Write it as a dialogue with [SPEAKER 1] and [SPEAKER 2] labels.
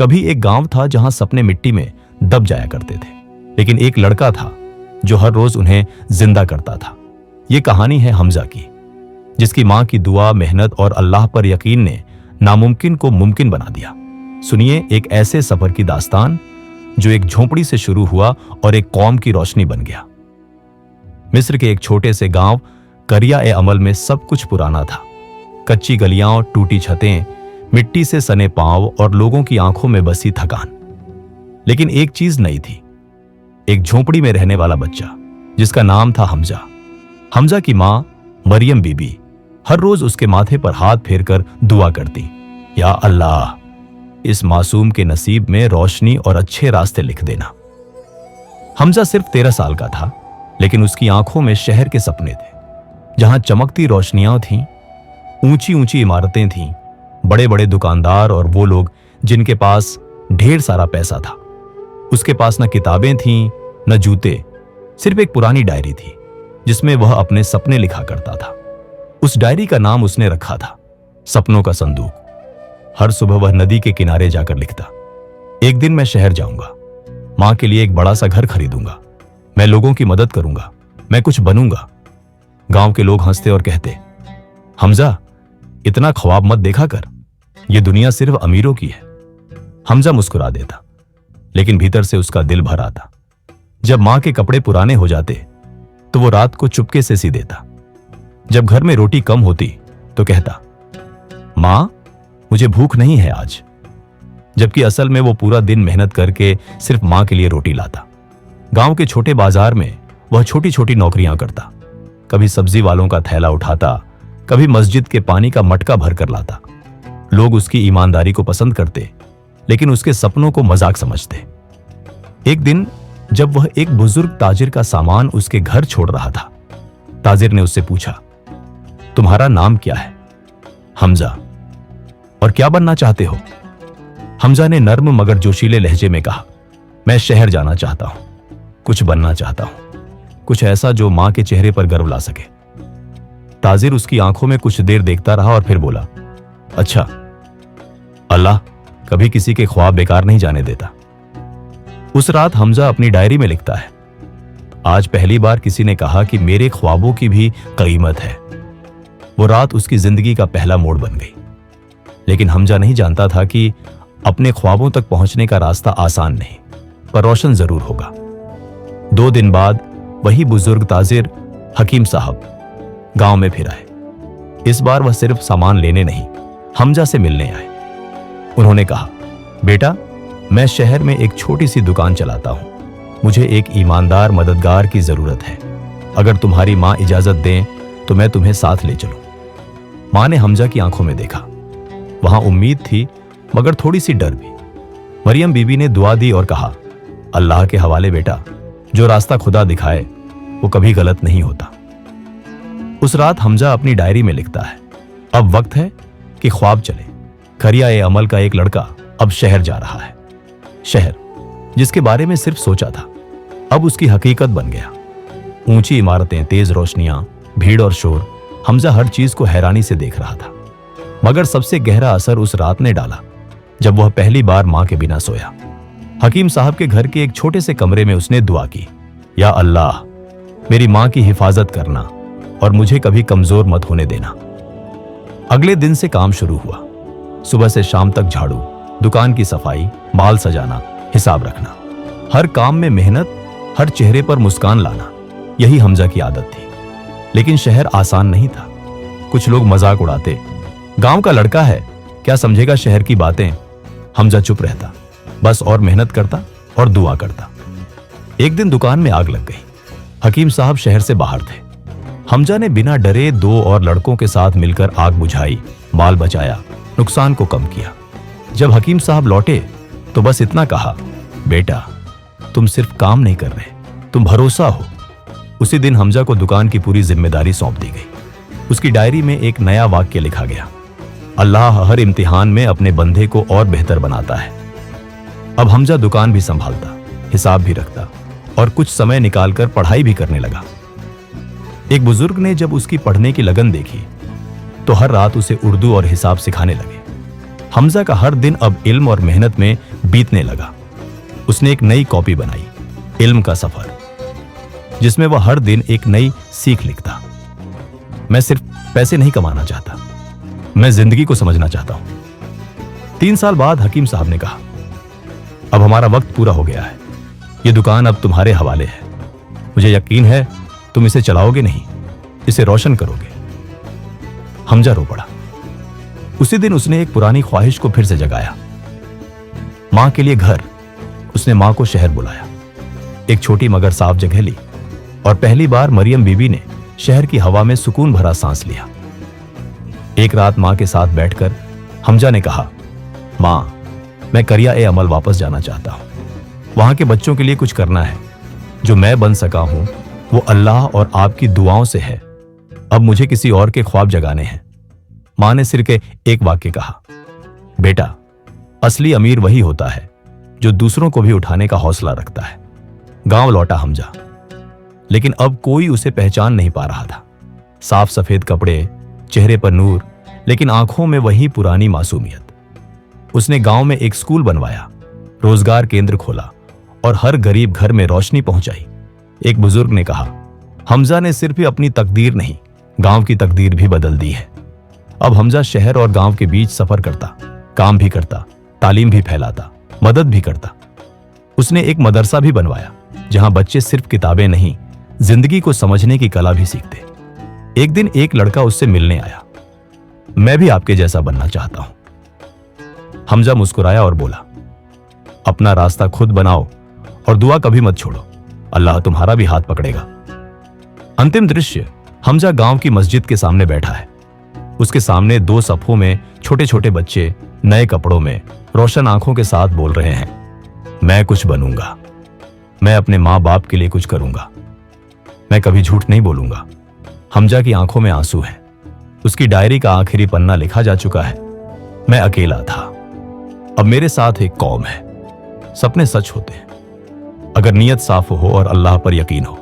[SPEAKER 1] कभी एक गांव था जहां सपने मिट्टी में दब जाया करते थे, लेकिन एक लड़का था जो हर रोज उन्हें जिंदा करता था। ये कहानी है हमजा की, जिसकी मां की दुआ, मेहनत और अल्लाह पर यकीन ने नामुमकिन को मुमकिन बना दिया। सुनिए एक ऐसे सफर की दास्तान जो एक झोंपड़ी से शुरू हुआ और एक कौम की रोशनी बन गया। मिस्र के एक छोटे से गांव करिया-ए-अमल में सब कुछ पुराना था। कच्ची गलियां, टूटी छतें, मिट्टी से सने पांव और लोगों की आंखों में बसी थकान। लेकिन एक चीज नई थी, एक झोंपड़ी में रहने वाला बच्चा जिसका नाम था हमजा। हमजा की मां मरियम बीबी हर रोज उसके माथे पर हाथ फेरकर दुआ करती, या अल्लाह, इस मासूम के नसीब में रोशनी और अच्छे रास्ते लिख देना। हमजा सिर्फ 13 साल का था, लेकिन उसकी आंखों में शहर के सपने थे, जहां चमकती रोशनियां थीं, ऊंची ऊंची इमारतें थीं, बड़े बड़े दुकानदार और वो लोग जिनके पास ढेर सारा पैसा था। उसके पास न किताबें थीं, न जूते, सिर्फ एक पुरानी डायरी थी जिसमें वह अपने सपने लिखा करता था। उस डायरी का नाम उसने रखा था सपनों का संदूक। हर सुबह वह नदी के किनारे जाकर लिखता, एक दिन मैं शहर जाऊंगा, मां के लिए एक बड़ा सा घर खरीदूंगा, मैं लोगों की मदद करूंगा, मैं कुछ बनूंगा। गांव के लोग हंसते और कहते, हमजा, इतना ख्वाब मत देखा कर, यह दुनिया सिर्फ अमीरों की है। हमजा मुस्कुरा देता, लेकिन भीतर से उसका दिल भर आता। जब मां के कपड़े पुराने हो जाते तो वो रात को चुपके से सी देता। जब घर में रोटी कम होती तो कहता, मां, मुझे भूख नहीं है आज, जबकि असल में वो पूरा दिन मेहनत करके सिर्फ मां के लिए रोटी लाता। गांव के छोटे बाजार में वह छोटी छोटी नौकरियां करता, कभी सब्जी वालों का थैला उठाता, कभी मस्जिद के पानी का मटका भर कर लाता। लोग उसकी ईमानदारी को पसंद करते, लेकिन उसके सपनों को मजाक समझते। एक दिन जब वह एक बुजुर्ग ताजिर का सामान उसके घर छोड़ रहा था, ताजिर ने उससे पूछा, तुम्हारा नाम क्या है? हमजा। और क्या बनना चाहते हो? हमजा ने नर्म मगर जोशीले लहजे में कहा, मैं शहर जाना चाहता हूं, कुछ बनना चाहता हूं, कुछ ऐसा जो मां के चेहरे पर गर्व ला सके। ताजिर उसकी आंखों में कुछ देर देखता रहा और फिर बोला, अच्छा, अल्लाह कभी किसी के ख्वाब बेकार नहीं जाने देता। उस रात हमजा अपनी डायरी में लिखता है, आज पहली बार किसी ने कहा कि मेरे ख्वाबों की भी कीमत है। वो रात उसकी जिंदगी का पहला मोड़ बन गई। लेकिन हमजा नहीं जानता था कि अपने ख्वाबों तक पहुंचने का रास्ता आसान नहीं, पर रोशन जरूर होगा। 2 दिन बाद वही बुजुर्ग ताजिर हकीम साहब गांव में फिर आए। इस बार वह सिर्फ सामान लेने नहीं, हमजा से मिलने आए। उन्होंने कहा, बेटा, मैं शहर में एक छोटी सी दुकान चलाता हूं, मुझे एक ईमानदार मददगार की जरूरत है। अगर तुम्हारी मां इजाजत दें तो मैं तुम्हें साथ ले चलूं। मां ने हमजा की आंखों में देखा, वहां उम्मीद थी मगर थोड़ी सी डर भी। मरियम बीबी ने दुआ दी और कहा, अल्लाह के हवाले बेटा, जो रास्ता खुदा दिखाए वो कभी गलत नहीं होता। उस रात हमजा अपनी डायरी में लिखता है, अब वक्त है कि ख्वाब चले। करिया-ए-अमल का एक लड़का अब शहर जा रहा है। शहर जिसके बारे में सिर्फ सोचा था, अब उसकी हकीकत बन गया। ऊंची इमारतें, तेज रोशनियां, भीड़ और शोर। हमजा हर चीज को हैरानी से देख रहा था, मगर सबसे गहरा असर उस रात ने डाला जब वह पहली बार मां के बिना सोया। हकीम साहब के घर के एक छोटे से कमरे में उसने दुआ की, या अल्लाह, मेरी मां की हिफाजत करना और मुझे कभी कमजोर मत होने देना। अगले दिन से काम शुरू हुआ। सुबह से शाम तक झाड़ू, दुकान की सफाई, माल सजाना, हिसाब रखना, हर काम में मेहनत, हर चेहरे पर मुस्कान लाना, यही हमजा की आदत थी। लेकिन शहर आसान नहीं था। कुछ लोग मजाक उड़ाते, गांव का लड़का है, क्या समझेगा शहर की बातें। हमजा चुप रहता, बस और मेहनत करता और दुआ करता। एक दिन दुकान में आग लग गई। हकीम साहब शहर से बाहर थे। हमजा ने बिना डरे 2 और लड़कों के साथ मिलकर आग बुझाई, माल बचाया, नुकसान को कम किया। जब हकीम साहब लौटे तो बस इतना कहा, बेटा, तुम सिर्फ काम नहीं कर रहे, तुम भरोसा हो। उसी दिन हमजा को दुकान की पूरी जिम्मेदारी सौंप दी गई। उसकी डायरी में एक नया वाक्य लिखा गया, अल्लाह हर इम्तिहान में अपने बंदे को और बेहतर बनाता है। अब हमजा दुकान भी संभालता, हिसाब भी रखता और कुछ समय निकालकर पढ़ाई भी करने लगा। एक बुजुर्ग ने जब उसकी पढ़ने की लगन देखी तो हर रात उसे उर्दू और हिसाब सिखाने लगे। हमजा का हर दिन अब इल्म और मेहनत में बीतने लगा। उसने एक नई कॉपी बनाई, इल्म का सफर, जिसमें वह हर दिन एक नई सीख लिखता। मैं सिर्फ पैसे नहीं कमाना चाहता, मैं जिंदगी को समझना चाहता हूं। 3 साल बाद हकीम साहब ने कहा, अब हमारा वक्त पूरा हो गया है, यह दुकान अब तुम्हारे हवाले है। मुझे यकीन है तुम इसे चलाओगे नहीं, इसे रोशन करोगे। हमजा रो पड़ा। उसी दिन उसने एक पुरानी ख्वाहिश को फिर से जगाया, मां के लिए घर। उसने मां को शहर बुलाया, एक छोटी मगर साफ जगह ली और पहली बार मरियम बीबी ने शहर की हवा में सुकून भरा सांस लिया। एक रात मां के साथ बैठकर हमजा ने कहा, मां, मैं करिया ए अमल वापस जाना चाहता हूं। वहां के बच्चों के लिए कुछ करना है। जो मैं बन सका हूं वो अल्लाह और आपकी दुआओं से है। अब मुझे किसी और के ख्वाब जगाने हैं। मां ने सिर के एक वाक्य कहा, बेटा, असली अमीर वही होता है जो दूसरों को भी उठाने का हौसला रखता है। गांव लौटा हमजा, लेकिन अब कोई उसे पहचान नहीं पा रहा था। साफ सफेद कपड़े, चेहरे पर नूर, लेकिन आंखों में वही पुरानी मासूमियत। उसने गांव में एक स्कूल बनवाया, रोजगार केंद्र खोला और हर गरीब घर में रोशनी पहुंचाई। एक बुजुर्ग ने कहा, हमजा ने सिर्फ ही अपनी तकदीर नहीं, गांव की तकदीर भी बदल दी है। अब हमजा शहर और गांव के बीच सफर करता, काम भी करता, तालीम भी फैलाता, मदद भी करता। उसने एक मदरसा भी बनवाया जहां बच्चे सिर्फ किताबें नहीं, जिंदगी को समझने की कला भी सीखते। एक दिन एक लड़का उससे मिलने आया, मैं भी आपके जैसा बनना चाहता हूं। हमजा मुस्कुराया और बोला, अपना रास्ता खुद बनाओ और दुआ कभी मत छोड़ो, अल्लाह तुम्हारा भी हाथ पकड़ेगा। अंतिम दृश्य, हमजा गांव की मस्जिद के सामने बैठा है। उसके सामने 2 सफों में छोटे छोटे बच्चे नए कपड़ों में रोशन आंखों के साथ बोल रहे हैं, मैं कुछ बनूंगा, मैं अपने मां बाप के लिए कुछ करूंगा, मैं कभी झूठ नहीं बोलूंगा। हमजा की आंखों में आंसू हैं। उसकी डायरी का आखिरी पन्ना लिखा जा चुका है, मैं अकेला था, अब मेरे साथ एक कौम है। सपने सच होते हैं अगर नीयत साफ हो और अल्लाह पर यकीन हो।